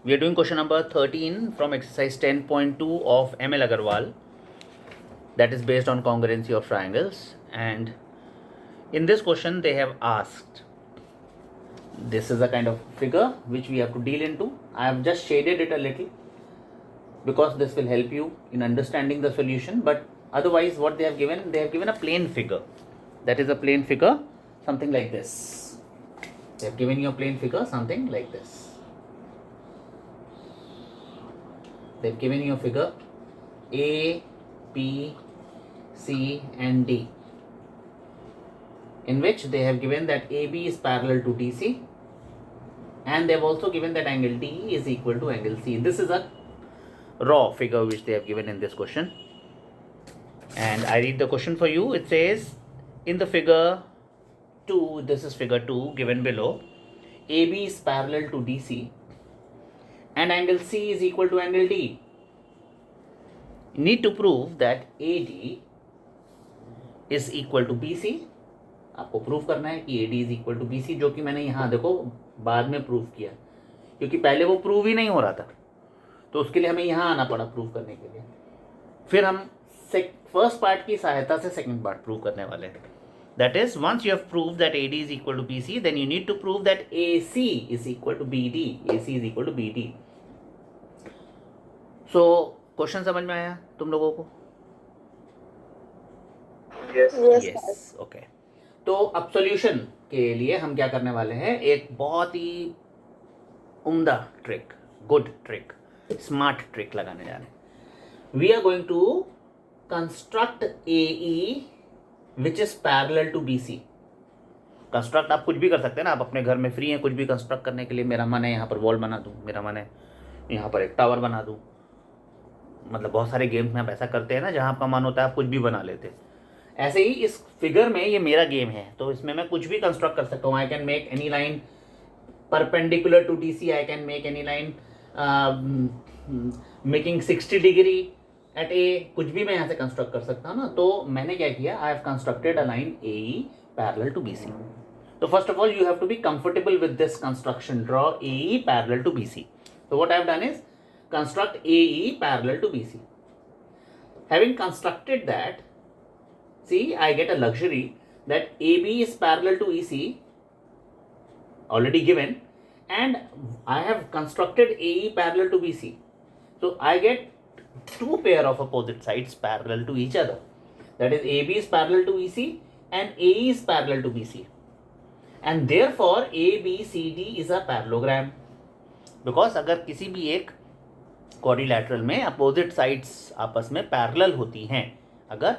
We are doing question number 13 from exercise 10.2 of ML Agarwal, that is based on congruency of triangles. And in this question they have asked, this is a kind of figure which we have to deal into. I have just shaded it a little because this will help you in understanding the solution, but otherwise what they have given a plain figure. That is a plain figure, something like this. They have given you a plain figure, something like this. They have given you a figure A, B, C and D, in which they have given that AB is parallel to DC, and they have also given that angle D is equal to angle C. This is a raw figure which they have given in this question, and I read the question for you. It says, in the figure 2, this is figure 2 given below, AB is parallel to DC and angle C is equal to angle D. You need to prove that AD is equal to BC. आपको prove करना है कि AD is equal to BC, जो कि मैंने यहाँ देखो बाद में प्रूव किया, क्योंकि पहले वो प्रूव ही नहीं हो रहा था, तो उसके लिए हमें यहाँ आना पड़ा प्रूव करने के लिए. फिर हम फर्स्ट पार्ट की सहायता से सेकंड पार्ट प्रूव करने वाले हैं. That is, once you have proved that AD is equal to BC, then you need to prove that AC is equal to BD. AC is equal to BD. So, question समझ में आया तुम लोगों को? Yes. Okay. तो अब solution के लिए हम क्या करने वाले हैं, एक बहुत ही उम्दा trick, good trick, smart trick लगाने जा रहे हैं. We are going to construct AE which is parallel to BC. Construct आप कुछ भी कर सकते हैं ना, आप अपने घर में फ्री हैं कुछ भी कंस्ट्रक्ट करने के लिए. मेरा मन है यहाँ पर वॉल बना दूँ, मेरा मन है यहाँ पर एक टावर बना दूँ. मतलब बहुत सारे गेम्स में आप ऐसा करते हैं ना, जहाँ आपका मन होता है आप कुछ भी बना लेते हैं. ऐसे ही इस फिगर में ये मेरा गेम है, तो इसमें मैं कुछ भी कंस्ट्रक्ट कर सकता हूँ. I can make any line perpendicular to DC. I can make any line making 60 degree at A. कुछ भी मैं यहाँ से कंस्ट्रक्ट कर सकता हूँ ना. तो मैंने क्या किया, I have constructed a line AE parallel to BC. तो first of all you have to be comfortable with this construction. Draw AE parallel to BC. So what I have done is construct AE parallel to BC. Having constructed that, see, I get a luxury that AB is parallel to EC, already given, and I have constructed AE parallel to BC. So I get two pair of opposite sides parallel to each other. That is, AB is parallel to EC and AE is parallel to BC. And therefore ABCD is a parallelogram. Because अगर किसी भी एक quadrilateral में opposite sides आपस में parallel होती हैं अगर,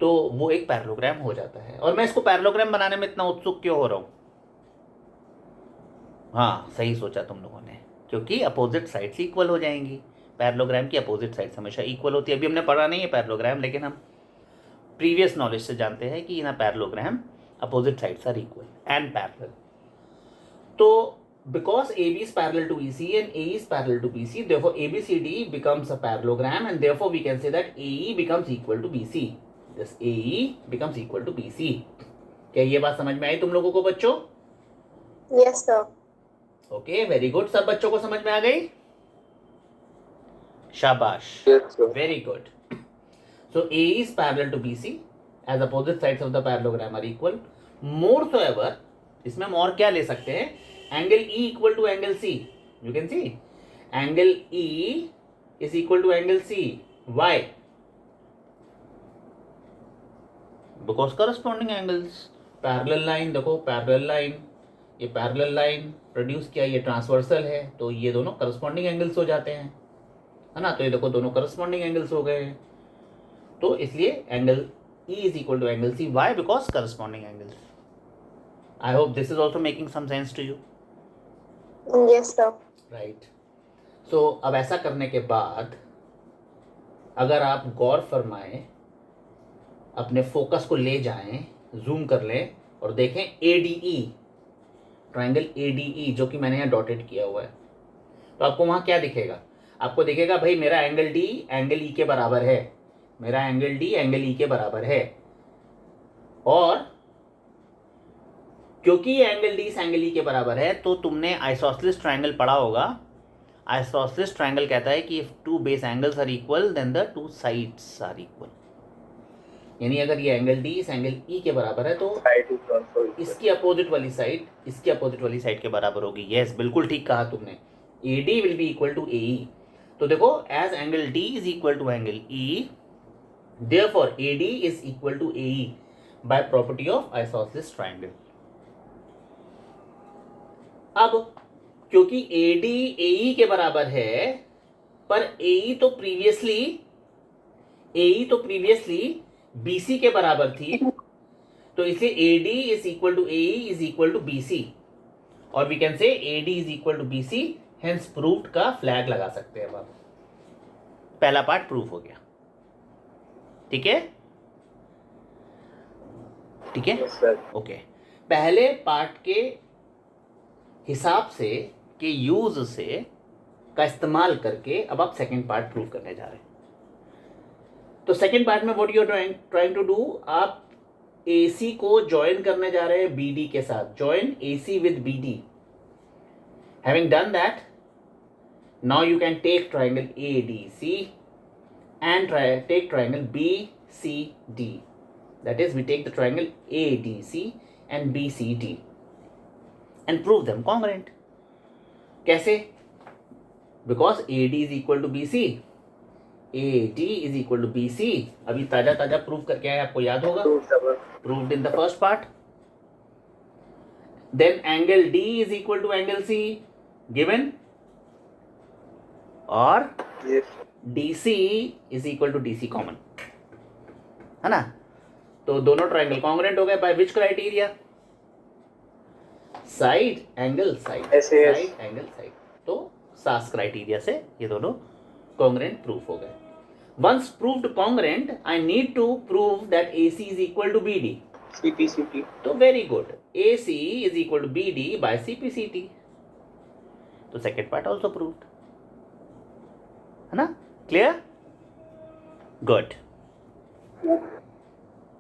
तो वो एक पैरेललोग्राम हो जाता है. और मैं इसको पैरेललोग्राम बनाने में इतना उत्सुक क्यों हो रहा हूँ? हाँ, सही सोचा तुम लोगों ने, क्योंकि अपोजिट साइड्स इक्वल हो जाएंगी. पैरेललोग्राम की अपोजिट साइड्स हमेशा इक्वल होती है. अभी हमने पढ़ा नहीं है पैरेललोग्राम, लेकिन हम प्रीवियस नॉलेज से जानते हैं कि in a parallelogram opposite sides are equal and parallel. तो because AB is parallel to EC and AE is parallel to BC, therefore ABCD becomes a parallelogram, and therefore we can say that AE becomes equal to BC. This AE becomes equal to BC. क्या ये बात समझ में आई तुम लोगों को बच्चों? Yes sir. Okay, very good. सब बच्चों को समझ में आ गई? शाबाश. Yes sir. Very good. So AE is parallel to BC as opposite sides of the parallelogram are equal. Moreover, इसमें हम और क्या ले सकते हैं? Angle E equal to angle C. You can see angle E is equal to angle C. Why? Because corresponding angles. Parallel line, देखो parallel line, ये parallel line produce किया, ये ट्रांसवर्सल है, तो ये दोनों corresponding angles हो जाते हैं, है ना. तो ये देखो दोनों corresponding angles हो गए हैं. तो इसलिए angle E is equal to angle C. Why? Because corresponding angles. I hope this is also making some sense to you. Yes sir. Right. So अब ऐसा करने के बाद अगर आप गौर फरमाएं, अपने फोकस को ले जाएं, जूम कर लें और देखें ADE, ट्रायंगल ADE जो कि मैंने यहाँ डॉटेड किया हुआ है, तो आपको वहाँ क्या दिखेगा? आपको दिखेगा भाई मेरा एंगल D एंगल E के बराबर है, मेरा एंगल D एंगल E के बराबर है. और क्योंकि ये एंगल डी इस एंगल ई के बराबर है, तो तुमने आइसोसेलेस ट्रायंगल पढ़ा होगा आइसोसेलेस ट्रायंगल कहता है कि if two base angles are equal then the two sides are equal, यानी अगर ये एंगल डी इस एंगल ई के बराबर है तो इसकी अपोजिट वाली साइड इसकी अपोजिट वाली साइड के बराबर होगी। यस, बिल्कुल ठीक कहा तुमने, A D will be equal to A E. तो देखो, as angle D is equal to angle E, therefore A D is equal to A E by property of isosceles triangle. अब क्योंकि ए डी ए ई के बराबर है, पर ए E तो previously BC के बराबर थी, तो इसलिए AD is equal to AE is equal to BC, और we can say AD is equal to BC, hence proved का फ्लैग लगा सकते हैं। अब पहला पार्ट प्रूव हो गया। ठीक है, ठीक है, ओके। पहले पार्ट के हिसाब से के यूज से का इस्तेमाल करके अब आप सेकेंड पार्ट प्रूव करने जा रहे हैं। तो सेकेंड पार्ट में what you are trying to do, आप AC को ज्वाइन करने जा रहे हैं BD के साथ, join AC with BD। Having done that, now you can take triangle ADC and take triangle BCD, that is we take the triangle ADC and BCD and prove them congruent. कैसे? Because AD is equal to BC, AD is equal to BC। अभी ताजा ताजा prove करके आए, आपको याद होगा, proved in the first part. Then angle D is equal to angle C given, और DC is equal to DC common, है ना। तो दोनों ट्राइंगल कॉन्ग्रुएंट हो गए by which criteria? Side angle side, side angle side. तो SAS criteria से ये दोनों congruent proof हो गए। Once proved congruent, I need to prove that AC is equal to BD. CPCT. तो very good. AC is equal to BD by CPCT. तो second part also proved. है ना? Clear? Good.